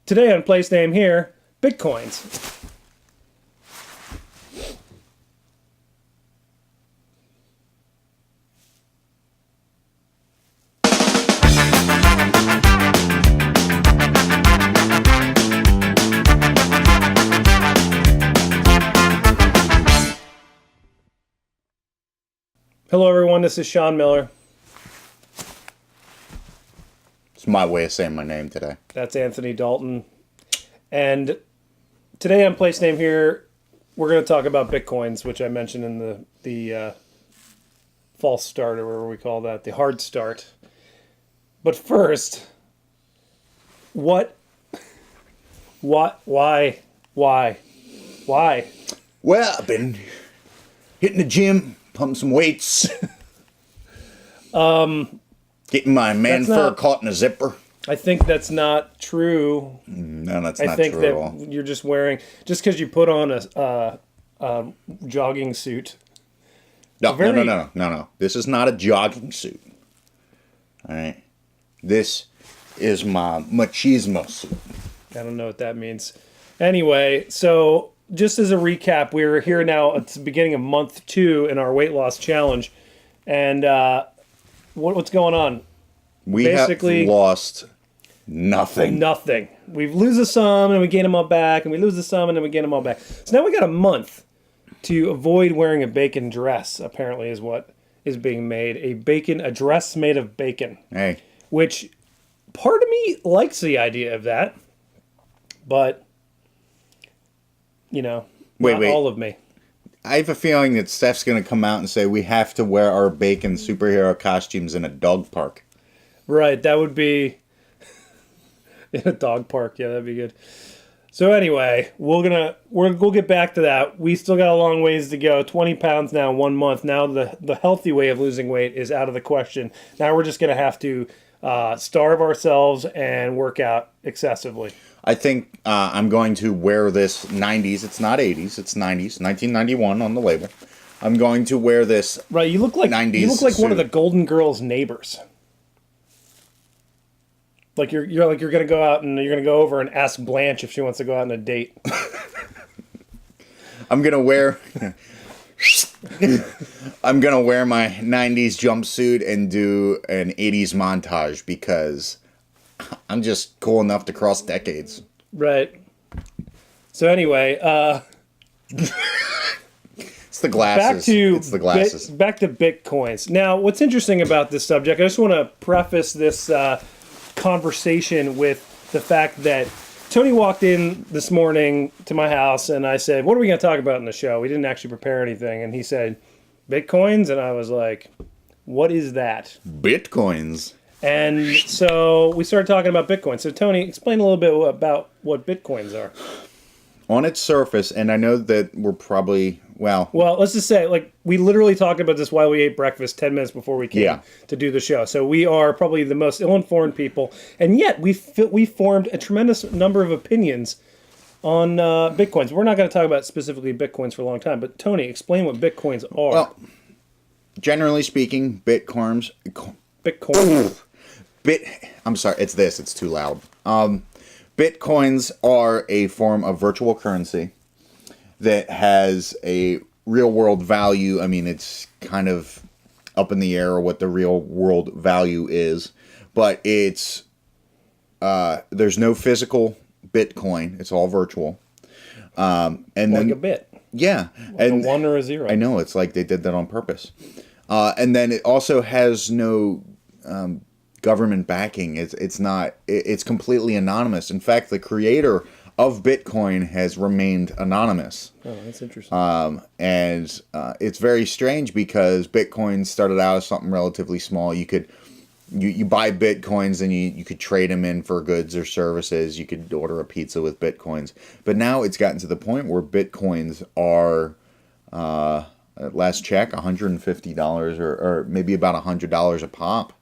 Today on Place Name Here, Bitcoins. Hello everyone, this is Sean Miller. It's my way of saying my name today. That's Anthony Dalton. And today on Place Name Here, we're going to talk about Bitcoins, which I mentioned in the false start, or whatever we call that, the hard start. But first, why? Well, I've been hitting the gym, pumping some weights. Getting my man fur caught in a zipper. I think that's not true. No, that's not true at all. I think that you're just wearing, just because you put on a jogging suit. No. This is not a jogging suit. All right. This is my machismo suit. I don't know what that means. Anyway, so just as a recap, we're here now at the beginning of month 2 in our weight loss challenge. And what's going on? We basically have lost nothing. Nothing. We lose some and we gain them all back, and we lose some and then we gain them all back. So now we got a month to avoid wearing a bacon dress, apparently is what is being made. A dress made of bacon. Hey. Which part of me likes the idea of that, but, not all of me. I have a feeling that Steph's going to come out and say we have to wear our bacon superhero costumes in a dog park. Right, that would be in a dog park. Yeah, that'd be good. So anyway, we'll get back to that. We still got a long ways to go. 20 pounds now, 1 month. Now the healthy way of losing weight is out of the question. Now we're just going to have to starve ourselves and work out excessively. I think I'm going to wear this 90s. It's not 80s. It's 90s. 1991 on the label. I'm going to wear this. Right. You look like 90s You look like suit. One of the Golden Girls' neighbors. Like you're gonna go out and you're gonna go over and ask Blanche if she wants to go out on a date. I'm gonna wear my 90s jumpsuit and do an 80s montage because I'm just cool enough to cross decades. Right. So anyway, it's the glasses. Back to Bitcoins. Now, what's interesting about this subject, I just want to preface this conversation with the fact that Tony walked in this morning to my house and I said, what are we going to talk about in the show? We didn't actually prepare anything. And he said, Bitcoins? And I was like, what is that? Bitcoins. And so we started talking about Bitcoin. So Tony, explain a little bit about what Bitcoins are. On its surface, and I know that we're probably, well, let's just say, we literally talked about this while we ate breakfast 10 minutes before we came to do the show. So we are probably the most ill-informed people, and yet we formed a tremendous number of opinions on Bitcoins. We're not going to talk about specifically Bitcoins for a long time, but Tony, explain what Bitcoins are. Well, generally speaking, Bitcoins. I'm sorry, it's too loud. Bitcoins are a form of virtual currency that has a real-world value. I mean, it's kind of up in the air what the real-world value is, but it's there's no physical Bitcoin. It's all virtual. And then a bit. Yeah. And a 1 or a 0. I know, it's like they did that on purpose. And then it also has no government backing. It's completely anonymous. In fact, the creator of Bitcoin has remained anonymous. Oh, that's interesting. And it's very strange because Bitcoin started out as something relatively small. You buy Bitcoins and you could trade them in for goods or services. You could order a pizza with Bitcoins. But now it's gotten to the point where Bitcoins are, at last check, $150 or maybe about $100 a pop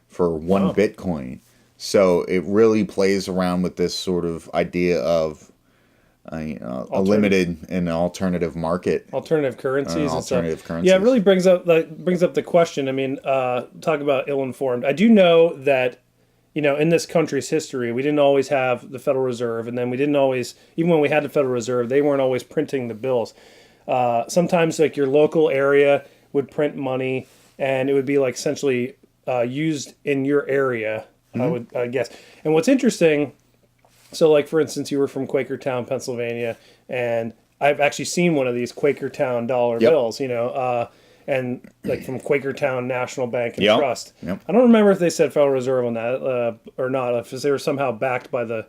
for one Bitcoin. So it really plays around with this sort of idea of a limited and alternative market, alternative currencies, alternative currencies. Yeah, it really brings up the question. I mean, talk about ill-informed. I do know that in this country's history, we didn't always have the Federal Reserve, and then we didn't always, even when we had the Federal Reserve, they weren't always printing the bills. Sometimes like your local area would print money, and it would be like essentially used in your area, I guess. And what's interesting, so like for instance, you were from Quakertown, Pennsylvania, and I've actually seen one of these Quakertown dollar bills, and like from Quakertown National Bank and Trust. Yep. I don't remember if they said Federal Reserve on that or not, if they were somehow backed by the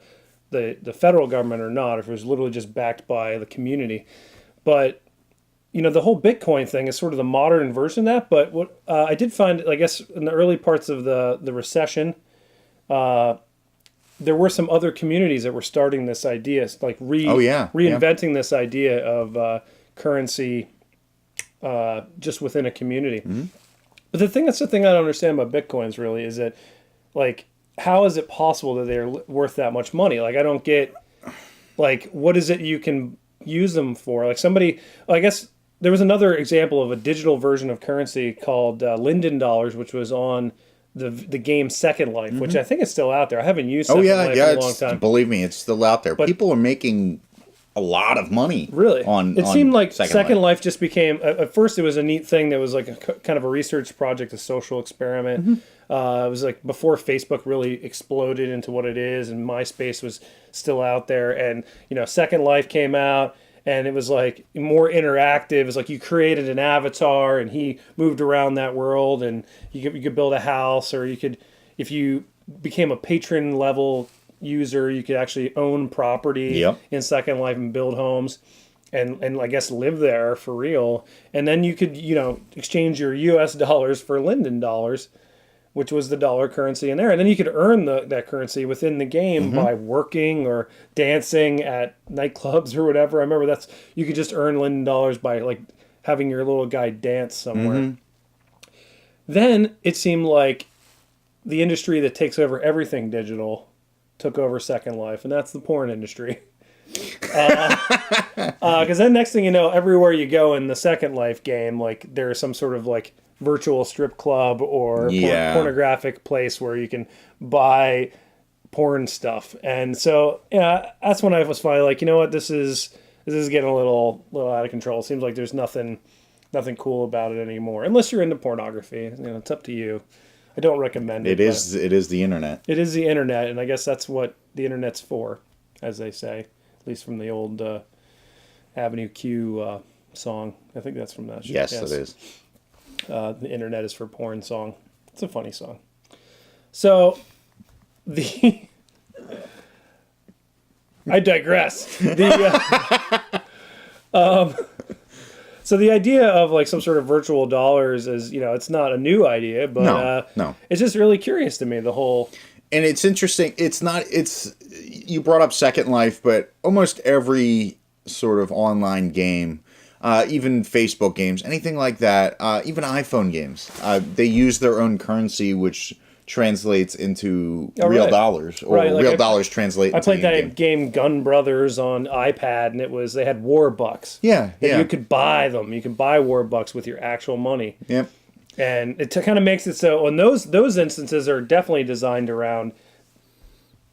federal government or not, or if it was literally just backed by the community. But the whole Bitcoin thing is sort of the modern version of that. But what I did find, I guess, in the early parts of the recession, there were some other communities that were starting this idea, like reinventing this idea of currency just within a community. But that's the thing I don't understand about Bitcoins really is that, like, how is it possible that they're worth that much money? Like, I don't get, like, what is it you can use them for? Like I guess there was another example of a digital version of currency called Linden dollars, which was on the game Second Life, which I think is still out there. I haven't used Second Life in a long time. Believe me, it's still out there. But people are making a lot of money. Really? It seemed like Second Life just became, at first it was a neat thing that was like kind of a research project, a social experiment. It was like before Facebook really exploded into what it is, and MySpace was still out there. And, Second Life came out, and it was like more interactive. It was like you created an avatar, and he moved around that world, and you could build a house, or you could, if you became a patron level user, you could actually own property in Second Life and build homes and I guess live there for real. And then you could, exchange your US dollars for Linden dollars, which was the dollar currency in there. And then you could earn that currency within the game by working or dancing at nightclubs or whatever. I remember you could just earn Linden dollars by like having your little guy dance somewhere. Then it seemed like the industry that takes over everything digital took over Second Life, and that's the porn industry. Because then next thing you know, everywhere you go in the Second Life game, like there's some sort of like virtual strip club or pornographic place where you can buy porn stuff. And so that's when I was finally like, you know what, this is getting a little out of control. It seems like there's nothing cool about it anymore, unless you're into pornography. It's up to you. I don't recommend it. It is the internet. It is the internet, and I guess that's what the internet's for, as they say, at least from the old Avenue Q song. I think that's from that. Yes, it is. The internet is for porn song. It's a funny song. So, I digress. So the idea of like some sort of virtual dollars is, it's not a new idea, but no. It's just really curious to me, the whole. And it's interesting. You brought up Second Life, but almost every sort of online game, even Facebook games, anything like that, even iPhone games, they use their own currency, which translates into real dollars, or real dollars translate. I played that game Gun Brothers on iPad, and they had war bucks. Yeah. You could buy them. You can buy war bucks with your actual money. Yep. And it kind of makes it so. And those instances are definitely designed around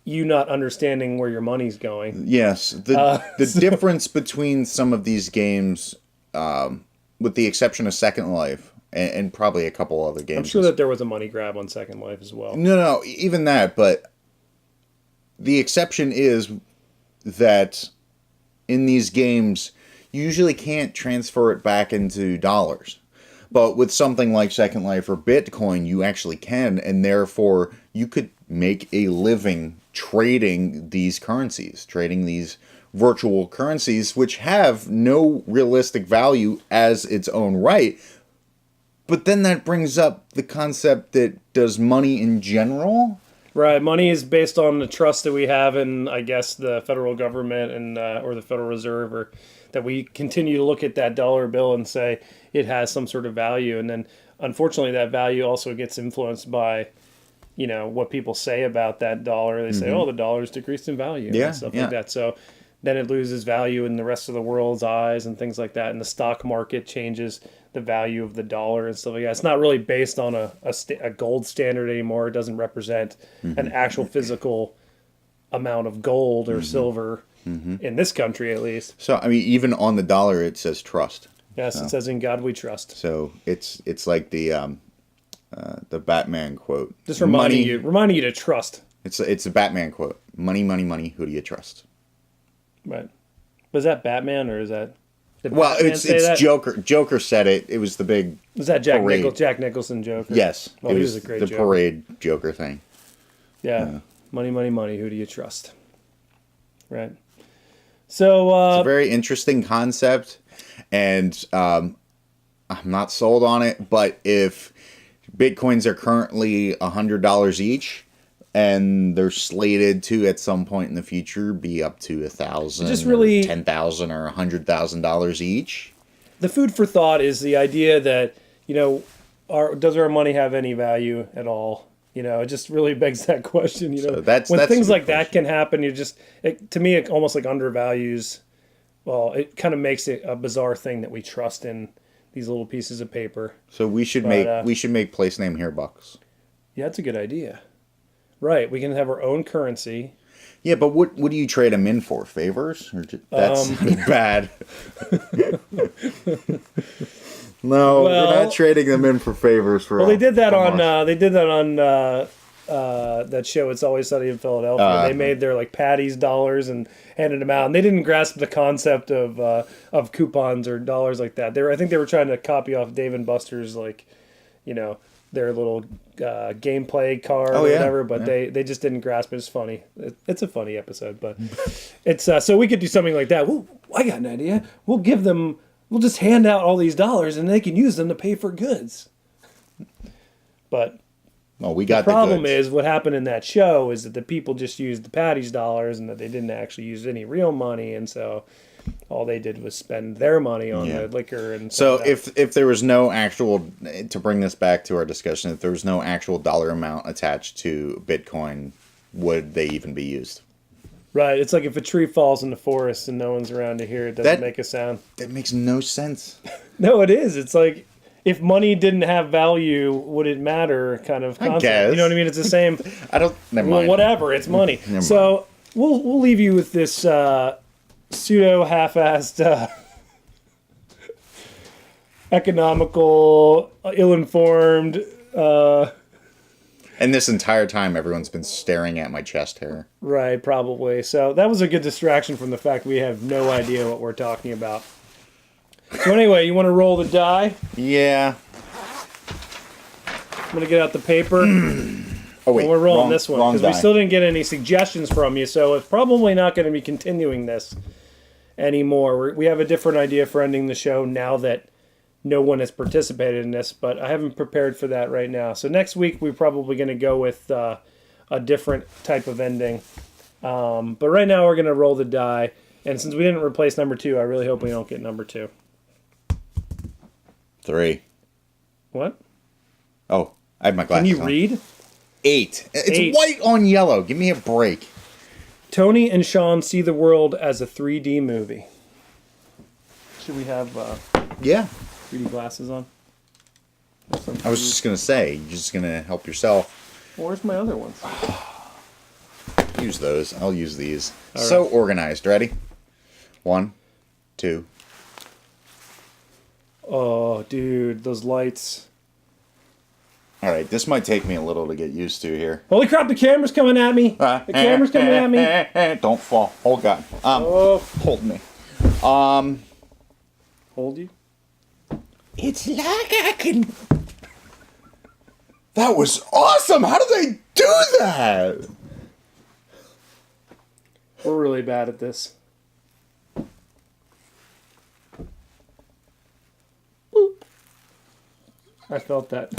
you not understanding where your money's going. Yes. The difference between some of these games, with the exception of Second Life. And probably a couple other games. I'm sure that there was a money grab on Second Life as well. No, even that. But the exception is that in these games, you usually can't transfer it back into dollars. But with something like Second Life or Bitcoin, you actually can. And therefore, you could make a living trading these currencies, trading these virtual currencies, which have no realistic value as its own right. But then that brings up the concept that does money in general? Right. Money is based on the trust that we have in, I guess, the federal government and or the Federal Reserve, or that we continue to look at that dollar bill and say it has some sort of value. And then, unfortunately, that value also gets influenced by, what people say about that dollar. They say, oh, the dollar's decreased in value and stuff like that. So then it loses value in the rest of the world's eyes and things like that. And the stock market changes the value of the dollar and stuff like that. It's not really based on a gold standard anymore. It doesn't represent an actual physical amount of gold or silver in this country, at least. So I mean, even on the dollar, it says trust. Yes, it says "In God We Trust." So it's like the Batman quote. Just reminding you to trust. It's a Batman quote. Money, money, money. Who do you trust? Right. Was that Batman or is that? Well, Batman it's that? Joker. Joker said it. It was the big. Was that Jack parade. Jack Nicholson Joker? Yes, Well, it he was was a great the Joker. parade Joker thing. Yeah. Money, money, money. Who do you trust? Right. So It's a very interesting concept, and I'm not sold on it. But if Bitcoins are currently $100 each, and they're slated to at some point in the future be up to $1,000, Just really- or $10,000 or $100,000 each. the food for thought is the idea that, does our money have any value at all? It just really begs that question. So when that's things a like good that can happen, to me, it almost like undervalues. Well, it kind of makes it a bizarre thing that we trust in these little pieces of paper. So we should make place name here bucks. Yeah, that's a good idea. Right, we can have our own currency. Yeah, but what do you trade them in for? Favors? Or that's bad. No, we're not trading them in for favors. They did that on that show. It's Always Sunny in Philadelphia. They made their patties dollars and handed them out, and they didn't grasp the concept of coupons or dollars like that. I think they were trying to copy off Dave and Buster's their little gameplay card or whatever, but they just didn't grasp it. It's funny. It's a funny episode, but it's so we could do something like that. Well, I got an idea. We'll just hand out all these dollars and they can use them to pay for goods. But we got the problem goods. is what happened in that show is that the people just used the Patty's dollars and that they didn't actually use any real money, and so all they did was spend their money on the liquor and so if there was no actual, to bring this back to our discussion, if there was no actual dollar amount attached to Bitcoin, would they even be used? Right, it's like if a tree falls in the forest and no one's around to hear it, doesn't make a sound. That makes no sense. No, it is. It's like if money didn't have value, would it matter? Kind of concept. I guess. You know what I mean? It's the same. Never mind. Well, whatever. It's money. So we'll leave you with this pseudo half-assed, economical, ill-informed. And this entire time, everyone's been staring at my chest hair. Right, probably. So that was a good distraction from the fact we have no idea what we're talking about. So anyway, you want to roll the die? Yeah. I'm going to get out the paper. Oh, wait. We're rolling this one because we die. still didn't get any suggestions from you, so it's probably not going to be continuing this anymore. We have a different idea for ending the show now that no one has participated in this, but I haven't prepared for that right now. So next week we're probably going to go with a different type of ending. But right now we're going to roll the die, and since we didn't replace number 2, I really hope we don't get number 2. 3. What? Oh, I have my glasses Can you on. read? 8. It's 8. white on yellow. Give me a break. Tony and Sean see the world as a 3D movie. Should we have Yeah. 3D glasses on? I was just going to say, you're just going to help yourself. Well, where's my other ones? Use those. I'll use these. All So right. organized. Ready? 1, 2. Oh, dude, those lights. All right, this might take me a little to get used to here. Holy crap, the camera's coming at me. The camera's coming at me. Don't fall. Oh, God. Hold me. Hold you? It's like I can... That was awesome! How did they do that? We're really bad at this. Boop. I felt that.